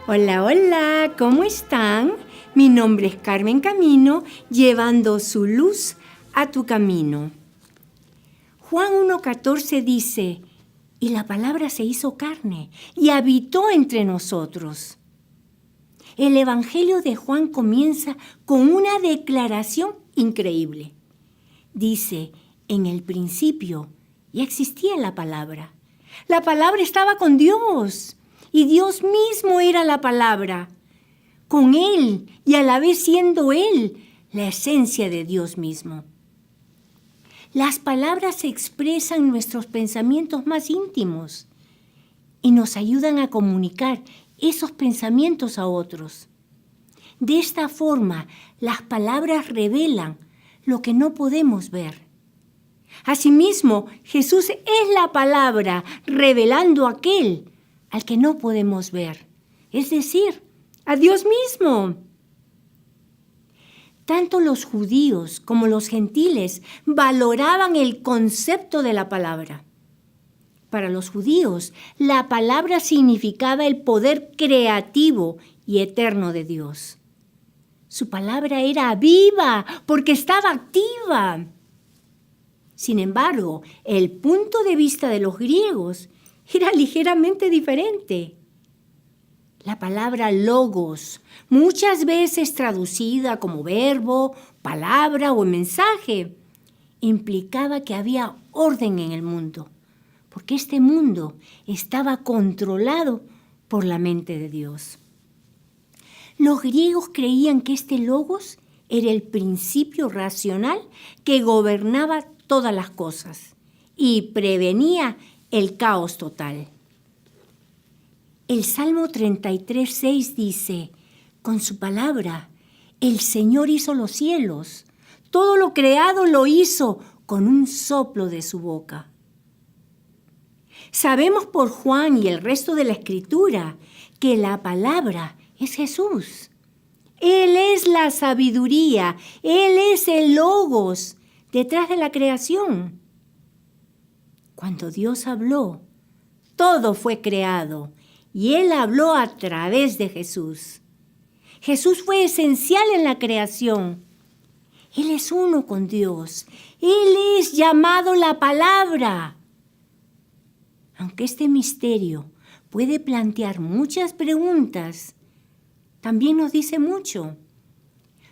Hola, hola, ¿cómo están? Mi nombre es Carmen Camino, llevando su luz a tu camino. Juan 1:14 dice, y la palabra se hizo carne y habitó entre nosotros. El Evangelio de Juan comienza con una declaración increíble. Dice, en el principio ya existía la palabra. La palabra estaba con Dios y Dios mismo era la palabra. Con Él y a la vez siendo Él la esencia de Dios mismo. Las palabras expresan nuestros pensamientos más íntimos y nos ayudan a comunicar esos pensamientos a otros. De esta forma, las palabras revelan lo que no podemos ver. Asimismo, Jesús es la palabra revelando aquel al que no podemos ver, es decir, a Dios mismo. Tanto los judíos como los gentiles valoraban el concepto de la palabra. Para los judíos, la palabra significaba el poder creativo y eterno de Dios. Su palabra era viva porque estaba activa. Sin embargo, el punto de vista de los griegos era ligeramente diferente. La palabra logos, muchas veces traducida como verbo, palabra o mensaje, implicaba que había orden en el mundo, porque este mundo estaba controlado por la mente de Dios. Los griegos creían que este logos era el principio racional que gobernaba todas las cosas y prevenía el caos total. El Salmo 33:6 dice, con su palabra, el Señor hizo los cielos, todo lo creado lo hizo con un soplo de su boca. Sabemos por Juan y el resto de la Escritura que la palabra es Jesús. Él es la sabiduría, Él es el logos detrás de la creación. Cuando Dios habló, todo fue creado y Él habló a través de Jesús. Jesús fue esencial en la creación. Él es uno con Dios. Él es llamado la palabra. Aunque este misterio puede plantear muchas preguntas, también nos dice mucho.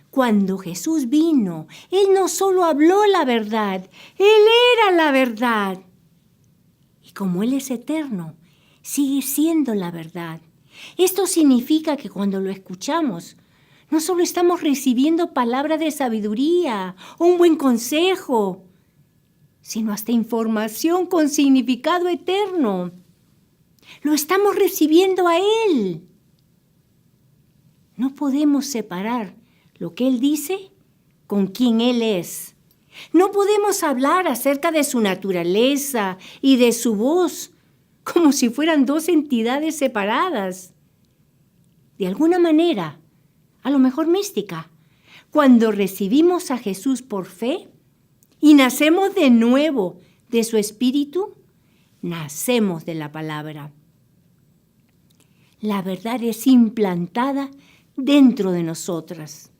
Cuando Jesús vino, Él no solo habló la verdad, Él era la verdad. Y como Él es eterno, sigue siendo la verdad. Esto significa que cuando lo escuchamos, no solo estamos recibiendo palabras de sabiduría o un buen consejo, sino hasta información con significado eterno. Lo estamos recibiendo a Él. No podemos separar lo que Él dice con quien Él es. No podemos hablar acerca de su naturaleza y de su voz como si fueran dos entidades separadas. De alguna manera, a lo mejor mística, cuando recibimos a Jesús por fe y nacemos de nuevo de su Espíritu, nacemos de la palabra. La verdad es implantada dentro de nosotras.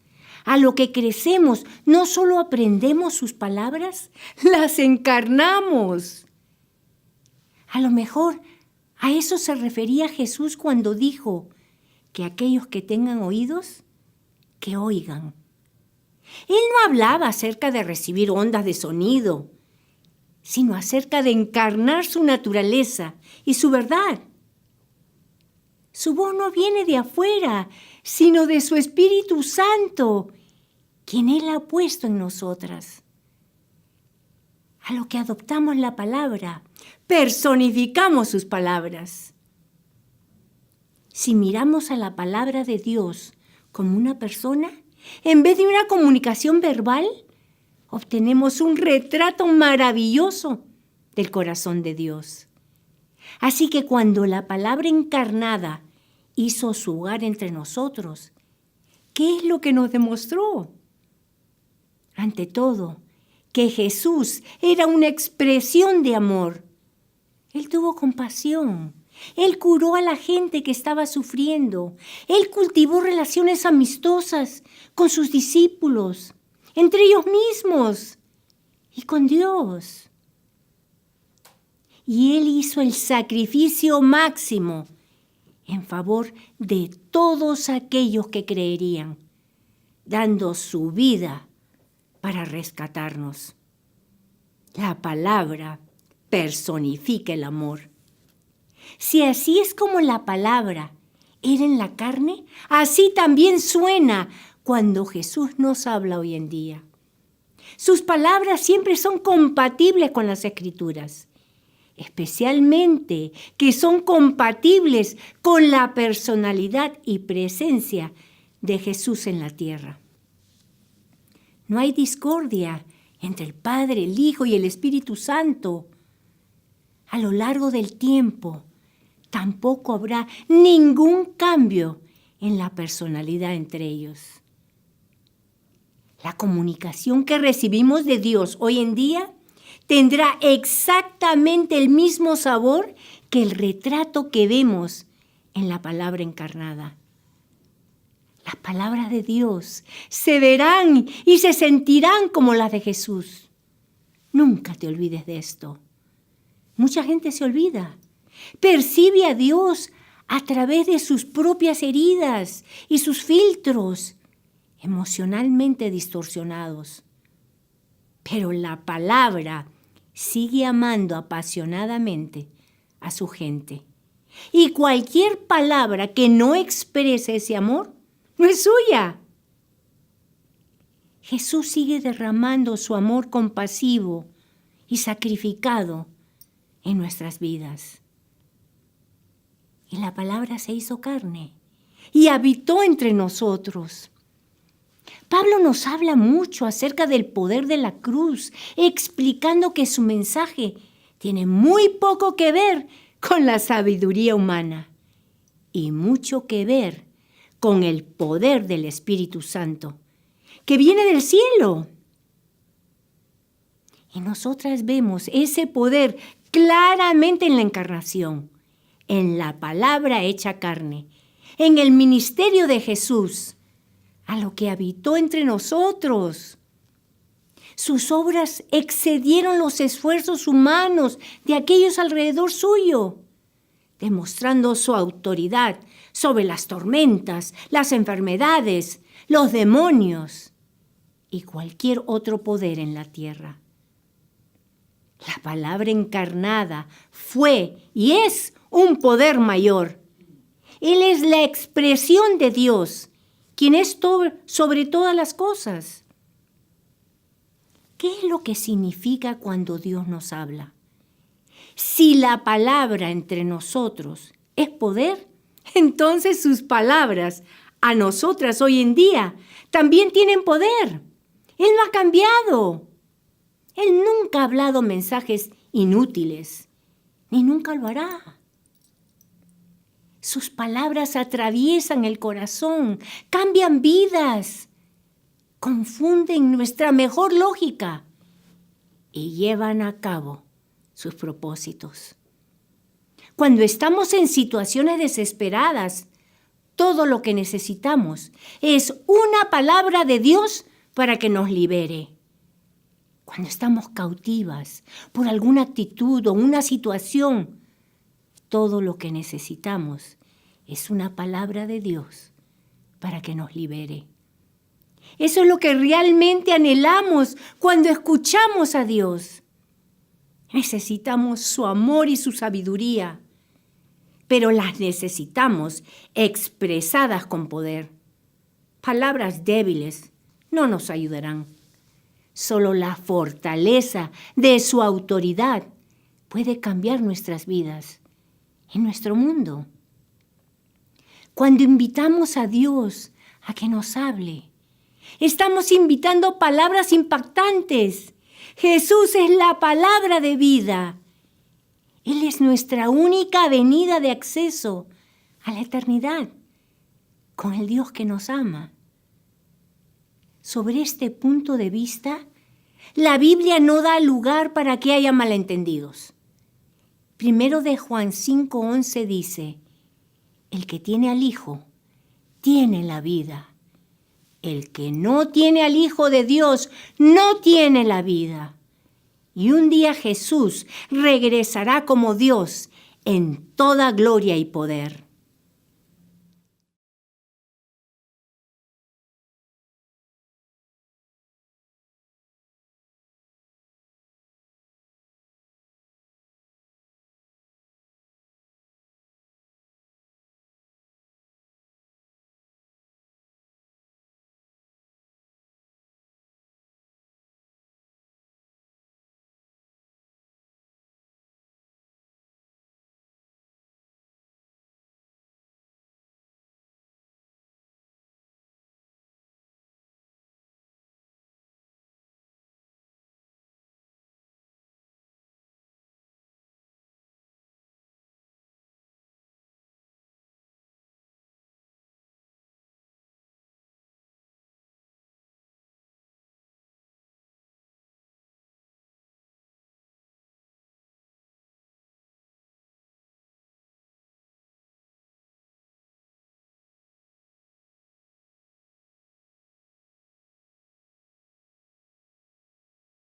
A lo que crecemos, no solo aprendemos sus palabras, las encarnamos. A lo mejor a eso se refería Jesús cuando dijo que aquellos que tengan oídos, que oigan. Él no hablaba acerca de recibir ondas de sonido, sino acerca de encarnar su naturaleza y su verdad. Su voz no viene de afuera, sino de su Espíritu Santo, quien Él ha puesto en nosotras. A lo que adoptamos la palabra, personificamos sus palabras. Si miramos a la palabra de Dios como una persona, en vez de una comunicación verbal, obtenemos un retrato maravilloso del corazón de Dios. Así que cuando la palabra encarnada hizo su hogar entre nosotros, ¿qué es lo que nos demostró? Ante todo, que Jesús era una expresión de amor. Él tuvo compasión Él curó a la gente que estaba sufriendo. Él cultivó relaciones amistosas con sus discípulos, entre ellos mismos y con Dios. Y Él hizo el sacrificio máximo en favor de todos aquellos que creerían, dando su vida para rescatarnos. La palabra personifica el amor. Si así es como la palabra era en la carne, así también suena cuando Jesús nos habla hoy en día. Sus palabras siempre son compatibles con las Escrituras, especialmente que son compatibles con la personalidad y presencia de Jesús en la tierra. No hay discordia entre el Padre, el Hijo y el Espíritu Santo. A lo largo del tiempo, tampoco habrá ningún cambio en la personalidad entre ellos. La comunicación que recibimos de Dios hoy en día tendrá exactamente el mismo sabor que el retrato que vemos en la palabra encarnada. Las palabras de Dios se verán y se sentirán como las de Jesús. Nunca te olvides de esto. Mucha gente se olvida. Percibe a Dios a través de sus propias heridas y sus filtros emocionalmente distorsionados. Pero la palabra sigue amando apasionadamente a su gente. Y cualquier palabra que no exprese ese amor no es suya. Jesús sigue derramando su amor compasivo y sacrificado en nuestras vidas. Y la palabra se hizo carne y habitó entre nosotros. Pablo nos habla mucho acerca del poder de la cruz, explicando que su mensaje tiene muy poco que ver con la sabiduría humana y mucho que ver con el poder del Espíritu Santo, que viene del cielo. Y nosotras vemos ese poder claramente en la encarnación, en la palabra hecha carne, en el ministerio de Jesús, a lo que habitó entre nosotros. Sus obras excedieron los esfuerzos humanos de aquellos alrededor suyo, demostrando su autoridad sobre las tormentas, las enfermedades, los demonios y cualquier otro poder en la tierra. La palabra encarnada fue y es un poder mayor. Él es la expresión de Dios, quien es sobre todas las cosas. ¿Qué es lo que significa cuando Dios nos habla? Si la palabra entre nosotros es poder, entonces sus palabras a nosotras hoy en día también tienen poder. Él no ha cambiado. Él nunca ha hablado mensajes inútiles, ni nunca lo hará. Sus palabras atraviesan el corazón, cambian vidas, confunden nuestra mejor lógica y llevan a cabo sus propósitos. Cuando estamos en situaciones desesperadas, todo lo que necesitamos es una palabra de Dios para que nos libere. Cuando estamos cautivas por alguna actitud o una situación, todo lo que necesitamos es una palabra de Dios para que nos libere. Eso es lo que realmente anhelamos cuando escuchamos a Dios. Necesitamos su amor y su sabiduría, pero las necesitamos expresadas con poder. Palabras débiles no nos ayudarán. Solo la fortaleza de su autoridad puede cambiar nuestras vidas en nuestro mundo. Cuando invitamos a Dios a que nos hable, estamos invitando palabras impactantes. Jesús es la palabra de vida. Él es nuestra única avenida de acceso a la eternidad con el Dios que nos ama. Sobre este punto de vista, la Biblia no da lugar para que haya malentendidos. Primero de Juan 5:11 dice, el que tiene al Hijo, tiene la vida. El que no tiene al Hijo de Dios, no tiene la vida. Y un día Jesús regresará como Dios en toda gloria y poder.